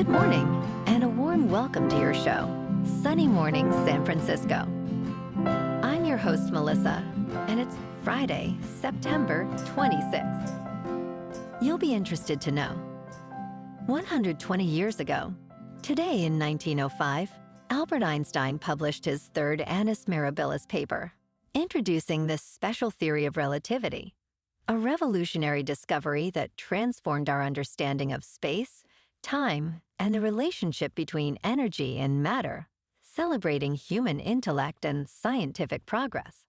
Good morning, and a warm welcome to your show, Sunny Morning San Francisco. I'm your host, Melissa, and it's Friday, September 26th. You'll be interested to know, 120 years ago, today in 1905, Albert Einstein published his third Annus Mirabilis paper, introducing the special theory of relativity, a revolutionary discovery that transformed our understanding of space, time, and the relationship between energy and matter, celebrating human intellect and scientific progress.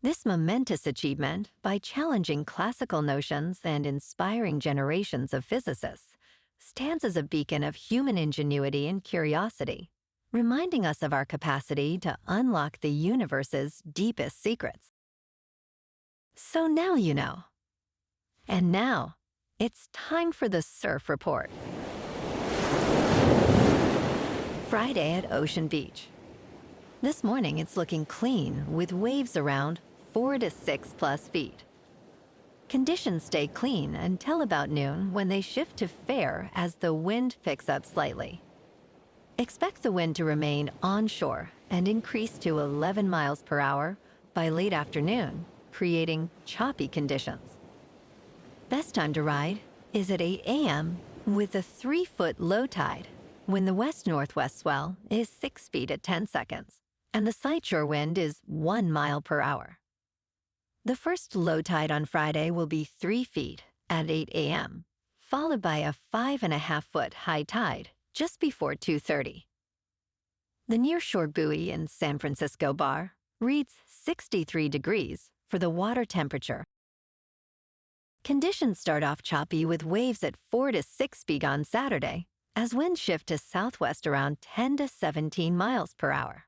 This momentous achievement, by challenging classical notions and inspiring generations of physicists, stands as a beacon of human ingenuity and curiosity, reminding us of our capacity to unlock the universe's deepest secrets. So now you know. And now, it's time for the Surf Report. Friday at Ocean Beach. This morning it's looking clean with waves around 4 to 6 plus feet. Conditions stay clean until about noon when they shift to fair as the wind picks up slightly. Expect the wind to remain onshore and increase to 11 miles per hour by late afternoon, creating choppy conditions. Best time to ride is at 8 a.m. with a 3-foot low tide when the west-northwest swell is 6 feet at 10 seconds and the sideshore wind is 1 mile per hour. The first low tide on Friday will be 3 feet at 8 a.m., followed by a 5.5-foot high tide just before 2:30. The nearshore buoy in San Francisco Bar reads 63 degrees for the water temperature. Conditions start off choppy with waves at 4 to 6 feet on Saturday, as winds shift to southwest around 10 to 17 miles per hour.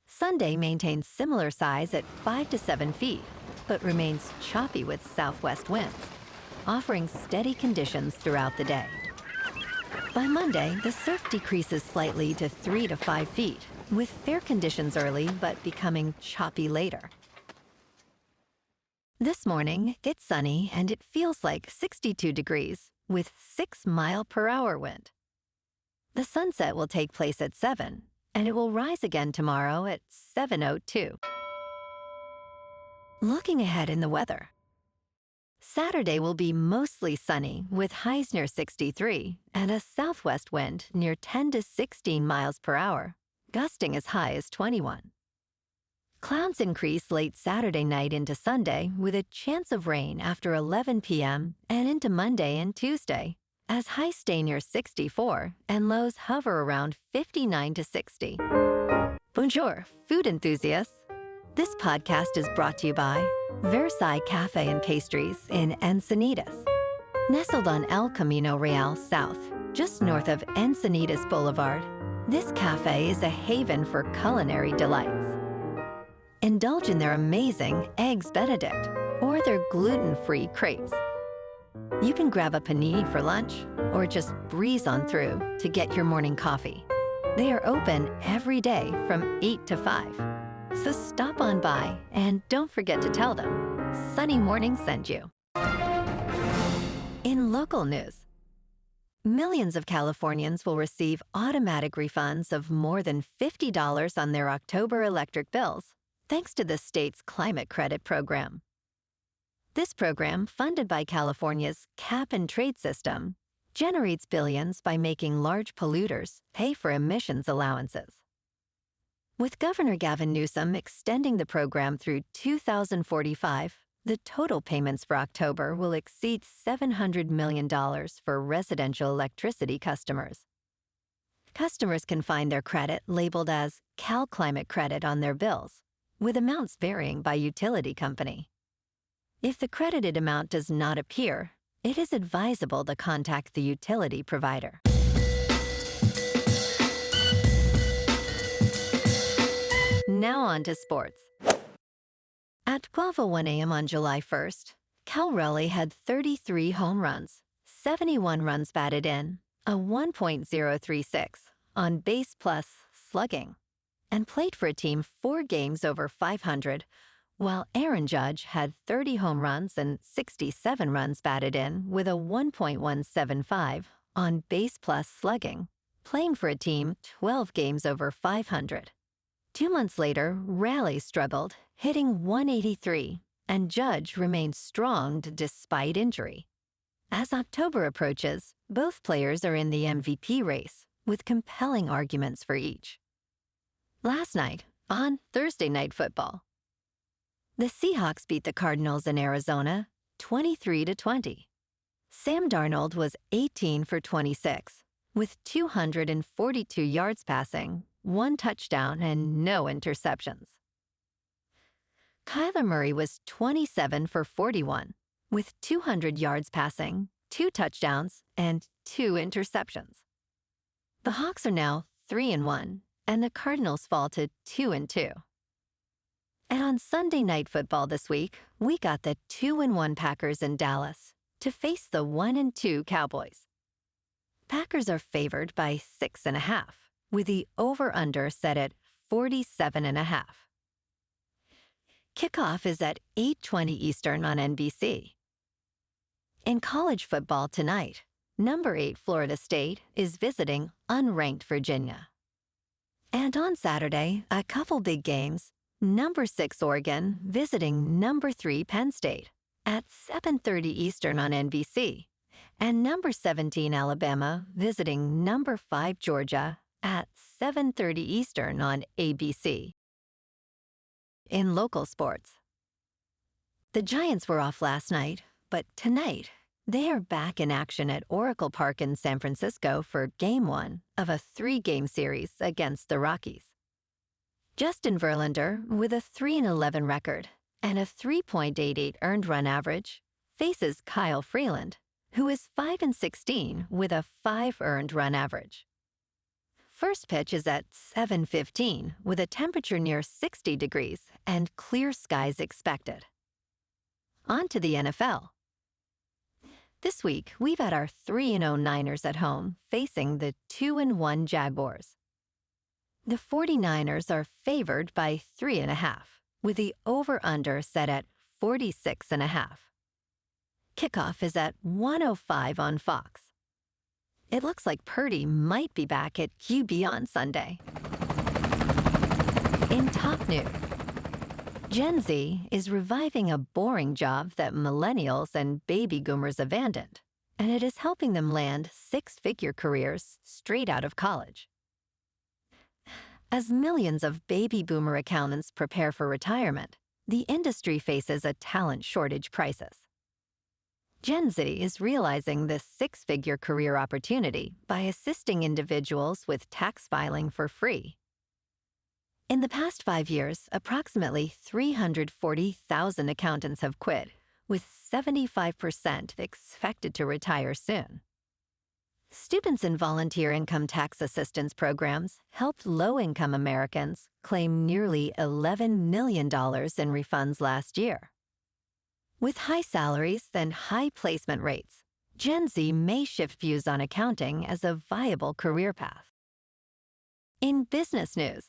Sunday maintains similar size at 5 to 7 feet, but remains choppy with southwest winds, offering steady conditions throughout the day. By Monday, the surf decreases slightly to 3 to 5 feet, with fair conditions early but becoming choppy later. This morning, it's sunny and it feels like 62 degrees with 6-mile-per-hour wind. The sunset will take place at 7, and it will rise again tomorrow at 7:02. Looking ahead in the weather. Saturday will be mostly sunny with highs near 63 and a southwest wind near 10 to 16 miles per hour, gusting as high as 21. Clouds increase late Saturday night into Sunday with a chance of rain after 11 p.m. and into Monday and Tuesday, as highs stay near 64 and lows hover around 59 to 60. Bonjour, food enthusiasts. This podcast is brought to you by Versailles Cafe and Pastries in Encinitas. Nestled on El Camino Real South, just north of Encinitas Boulevard, this cafe is a haven for culinary delights. Indulge in their amazing Eggs Benedict or their gluten-free crepes. You can grab a panini for lunch or just breeze on through to get your morning coffee. They are open every day from 8 to 5. So stop on by and don't forget to tell them Sunny Morning sent you. In local news, millions of Californians will receive automatic refunds of more than $50 on their October electric bills, thanks to the state's climate credit program. This program, funded by California's cap-and-trade system, generates billions by making large polluters pay for emissions allowances. With Governor Gavin Newsom extending the program through 2045, the total payments for October will exceed $700 million for residential electricity customers. Customers can find their credit labeled as Cal Climate Credit on their bills, with amounts varying by utility company. If the credited amount does not appear, it is advisable to contact the utility provider. Now on to sports. At 12:01 a.m. on July 1st, Cal Raleigh had 33 home runs, 71 runs batted in, a 1.036 on base plus slugging, and played for a team 4 games over 500, while Aaron Judge had 30 home runs and 67 runs batted in with a 1.175 on base plus slugging, playing for a team 12 games over 500. 2 months later, Raleigh struggled, hitting 183, and Judge remained strong despite injury. As October approaches, both players are in the MVP race, with compelling arguments for each. Last night, on Thursday Night Football, the Seahawks beat the Cardinals in Arizona 23-20. Sam Darnold was 18 for 26, with 242 yards passing, 1 touchdown, and no interceptions. Kyler Murray was 27 for 41, with 200 yards passing, 2 touchdowns, and 2 interceptions. The Hawks are now 3-1, and the Cardinals fall to 2-2. And on Sunday Night Football this week, we got the 2-1 Packers in Dallas to face the 1-2 Cowboys. Packers are favored by 6.5, with the over-under set at 47.5. Kickoff is at 8:20 Eastern on NBC. In college football tonight, number 8 Florida State is visiting unranked Virginia. And on Saturday, a couple big games. Number 6 Oregon visiting number 3 Penn State at 7:30 Eastern on NBC, and number 17 Alabama visiting number 5 Georgia at 7:30 Eastern on ABC. In local sports, the Giants were off last night, but tonight they are back in action at Oracle Park in San Francisco for Game 1 of a 3-game series against the Rockies. Justin Verlander, with a 3-11 record and a 3.88 earned run average, faces Kyle Freeland, who is 5-16 with a 5 earned run average. First pitch is at 7:15 with a temperature near 60 degrees and clear skies expected. On to the NFL. This week, we've had our 3-0 Niners at home facing the 2-1 Jaguars. The 49ers are favored by 3.5, with the over-under set at 46.5. Kickoff is at 1:05 on Fox. It looks like Purdy might be back at QB on Sunday. In top news, Gen Z is reviving a boring job that millennials and baby boomers abandoned, and it is helping them land 6-figure careers straight out of college. As millions of baby boomer accountants prepare for retirement, the industry faces a talent shortage crisis. Gen Z is realizing this 6-figure career opportunity by assisting individuals with tax filing for free. In the past 5 years, approximately 340,000 accountants have quit, with 75% expected to retire soon. Students in volunteer income tax assistance programs helped low-income Americans claim nearly $11 million in refunds last year. With high salaries and high placement rates, Gen Z may shift views on accounting as a viable career path. In business news,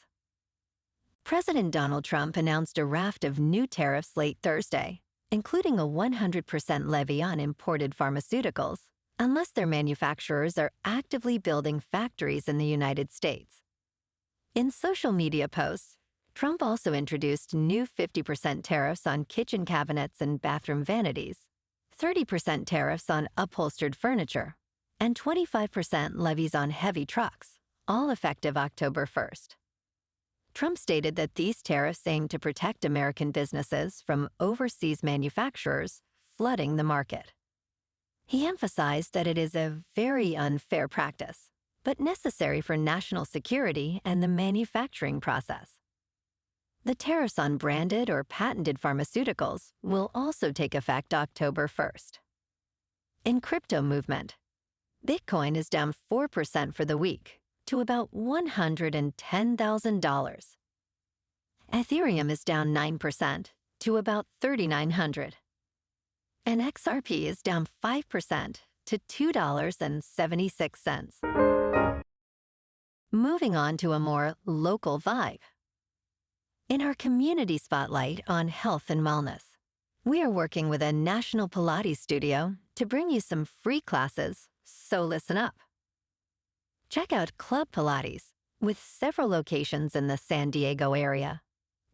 President Donald Trump announced a raft of new tariffs late Thursday, including a 100% levy on imported pharmaceuticals, unless their manufacturers are actively building factories in the United States. In social media posts, Trump also introduced new 50% tariffs on kitchen cabinets and bathroom vanities, 30% tariffs on upholstered furniture, and 25% levies on heavy trucks, all effective October 1st. Trump stated that these tariffs aim to protect American businesses from overseas manufacturers flooding the market. He emphasized that it is a very unfair practice, but necessary for national security and the manufacturing process. The tariffs on branded or patented pharmaceuticals will also take effect October 1st. In crypto movement, Bitcoin is down 4% for the week to about $110,000. Ethereum is down 9% to about $3,900. And XRP is down 5% to $2.76. Moving on to a more local vibe. In our community spotlight on health and wellness, we are working with a national Pilates studio to bring you some free classes, So listen up. Check out Club Pilates. With several locations in the San Diego area,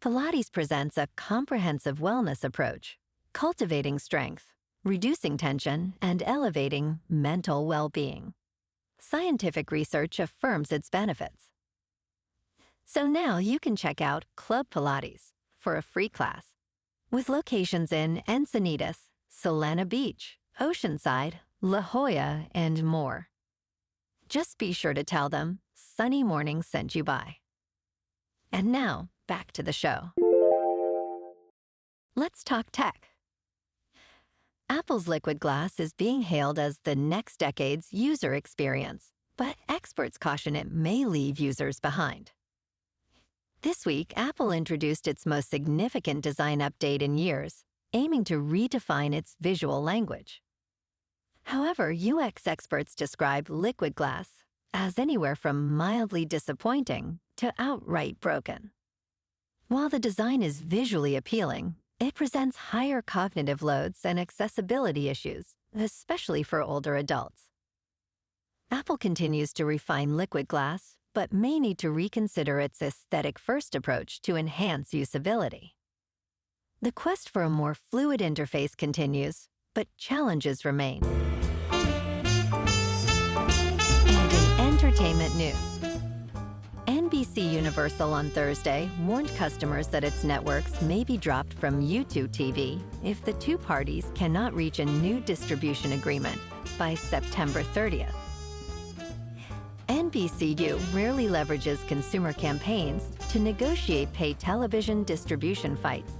Pilates presents a comprehensive wellness approach, cultivating strength, reducing tension, and elevating mental well-being. Scientific research affirms its benefits. So now you can check out Club Pilates for a free class. With locations in Encinitas, Solana Beach, Oceanside, La Jolla, and more. Just be sure to tell them Sunny Morning sent you by. And now, back to the show. Let's talk tech. Apple's Liquid Glass is being hailed as the next decade's user experience, but experts caution it may leave users behind. This week, Apple introduced its most significant design update in years, aiming to redefine its visual language. However, UX experts describe Liquid Glass as anywhere from mildly disappointing to outright broken. While the design is visually appealing, it presents higher cognitive loads and accessibility issues, especially for older adults. Apple continues to refine Liquid Glass, but may need to reconsider its aesthetic-first approach to enhance usability. The quest for a more fluid interface continues, but challenges remain. And in entertainment news, NBC Universal on Thursday warned customers that its networks may be dropped from YouTube TV if the two parties cannot reach a new distribution agreement by September 30th. NBCU rarely leverages consumer campaigns to negotiate pay television distribution fights,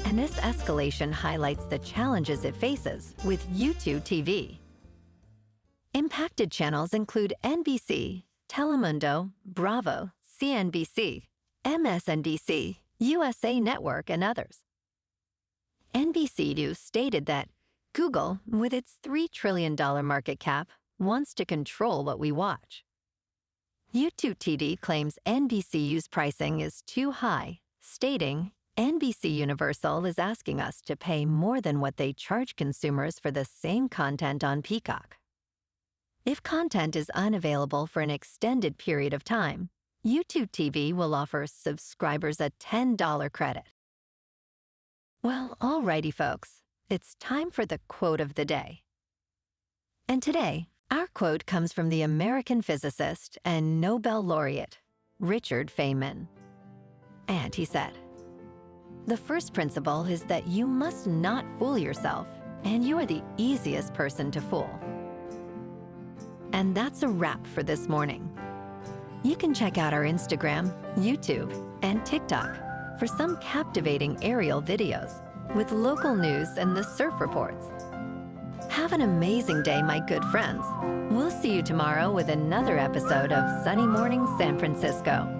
and this escalation highlights the challenges it faces with YouTube TV. Impacted channels include NBC, Telemundo, Bravo, CNBC, MSNBC, USA Network, and others. NBC News stated that Google, with its $3 trillion market cap, wants to control what we watch. YouTube TV claims NBCU's pricing is too high, stating, NBC Universal is asking us to pay more than what they charge consumers for the same content on Peacock. If content is unavailable for an extended period of time, YouTube TV will offer subscribers a $10 credit. Well, alrighty folks, it's time for the quote of the day. And today, our quote comes from the American physicist and Nobel laureate, Richard Feynman. And he said, "The first principle is that you must not fool yourself, and you are the easiest person to fool." And that's a wrap for this morning. You can check out our Instagram, YouTube, and TikTok for some captivating aerial videos with local news and the surf reports. Have an amazing day, my good friends. We'll see you tomorrow with another episode of Sunny Morning San Francisco.